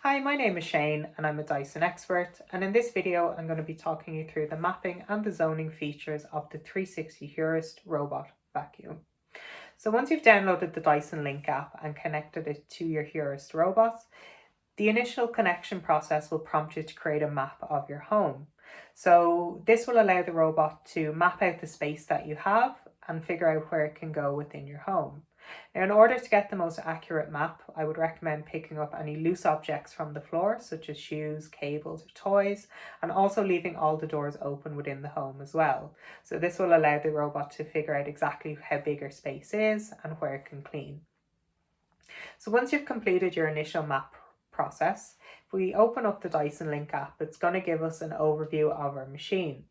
Hi, my name is Shane and I'm a Dyson expert, and in this video I'm going to be talking you through the mapping and the zoning features of the 360 Heurist robot vacuum. So once you've downloaded the Dyson Link app and connected it to your Heurist robot, the initial connection process will prompt you to create a map of your home. So this will allow the robot to map out the space that you have and figure out where it can go within your home. Now, in order to get the most accurate map, I would recommend picking up any loose objects from the floor, such as shoes, cables, or toys, and also leaving all the doors open within the home as well. So this will allow the robot to figure out exactly how big your space is and where it can clean. So once you've completed your initial map process, if we open up the Dyson Link app, it's going to give us an overview of our machine.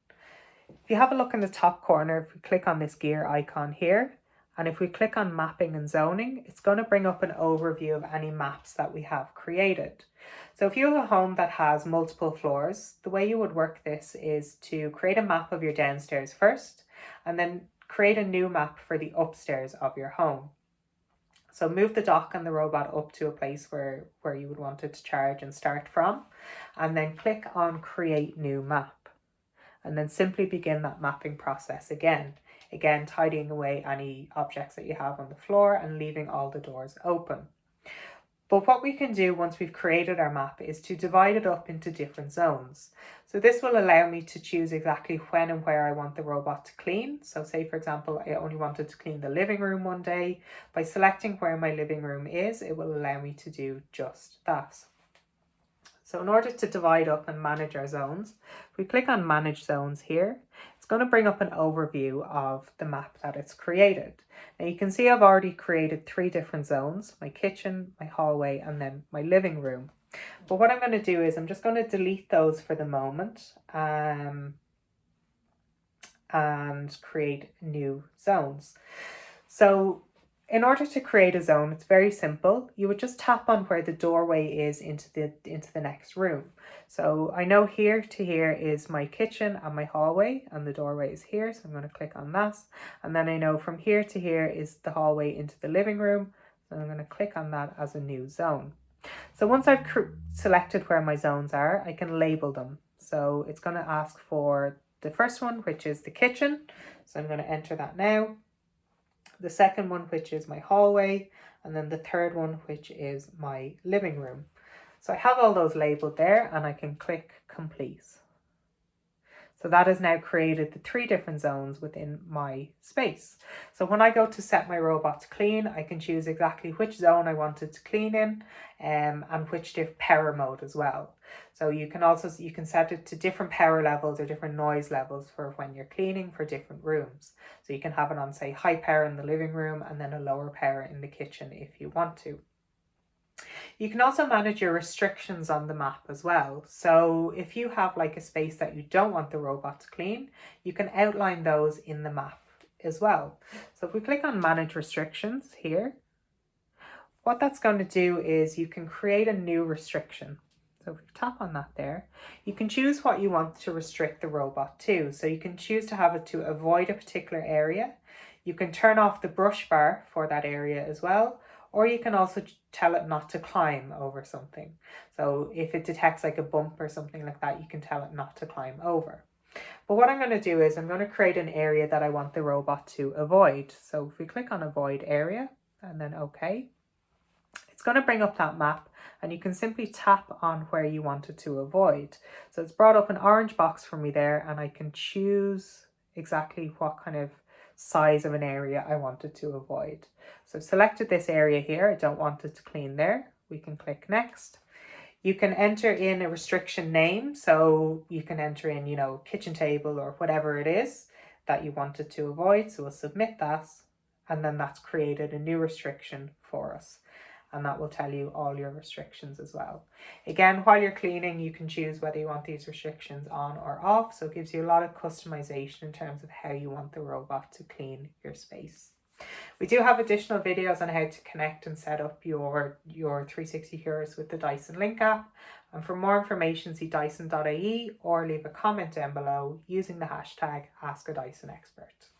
If you have a look in the top corner, if we click on this gear icon here, and if we click on mapping and zoning, it's going to bring up an overview of any maps that we have created. So if you have a home that has multiple floors, the way you would work this is to create a map of your downstairs first, and then create a new map for the upstairs of your home. So move the dock and the robot up to a place where you would want it to charge and start from, and then click on create new map. And then simply begin that mapping process again, tidying away any objects that you have on the floor and leaving all the doors open. But what we can do once we've created our map is to divide it up into different zones. So this will allow me to choose exactly when and where I want the robot to clean. So say, for example, I only wanted to clean the living room one day. By selecting where my living room is, it will allow me to do just that. So in order to divide up and manage our zones, if we click on Manage Zones here, it's going to bring up an overview of the map that it's created. Now you can see I've already created 3 different zones: my kitchen, my hallway, and then my living room. But what I'm going to do is I'm just going to delete those for the moment and create new zones. So in order to create a zone, it's very simple. You would just tap on where the doorway is into the next room. So I know here to here is my kitchen and my hallway, and the doorway is here, so I'm going to click on that. And then I know from here to here is the hallway into the living room, so I'm going to click on that as a new zone. So once I've selected where my zones are, I can label them. So it's going to ask for the first one, which is the kitchen, so I'm going to enter that now. The second one, which is my hallway, and then the third one, which is my living room. So I have all those labeled there, and I can click complete. So that has now created the 3 different zones within my space. So when I go to set my robot to clean, I can choose exactly which zone I want it to clean in, and which power mode as well. So you can set it to different power levels or different noise levels for when you're cleaning for different rooms. So you can have it on, say, high power in the living room and then a lower power in the kitchen if you want to. You can also manage your restrictions on the map as well. So if you have like a space that you don't want the robot to clean, you can outline those in the map as well. So if we click on Manage Restrictions here, what that's going to do is you can create a new restriction. So if we tap on that there, you can choose what you want to restrict the robot to. So you can choose to have it to avoid a particular area. You can turn off the brush bar for that area as well. Or you can also tell it not to climb over something. So if it detects like a bump or something like that, you can tell it not to climb over. But what I'm going to do is I'm going to create an area that I want the robot to avoid. So if we click on Avoid Area and then OK, it's going to bring up that map, and you can simply tap on where you want it to avoid. So it's brought up an orange box for me there, and I can choose exactly what kind of size of an area I wanted to avoid. So I've selected this area here. I don't want it to clean there. We can click Next. You can enter in a restriction name. So you can enter in, kitchen table or whatever it is that you wanted to avoid. So we'll submit that, and then that's created a new restriction for us. And that will tell you all your restrictions as well. Again, while you're cleaning, you can choose whether you want these restrictions on or off. So it gives you a lot of customization in terms of how you want the robot to clean your space. We do have additional videos on how to connect and set up your 360 Heurist with the Dyson Link app. And for more information, see dyson.ie or leave a comment down below using the hashtag AskADysonExpert.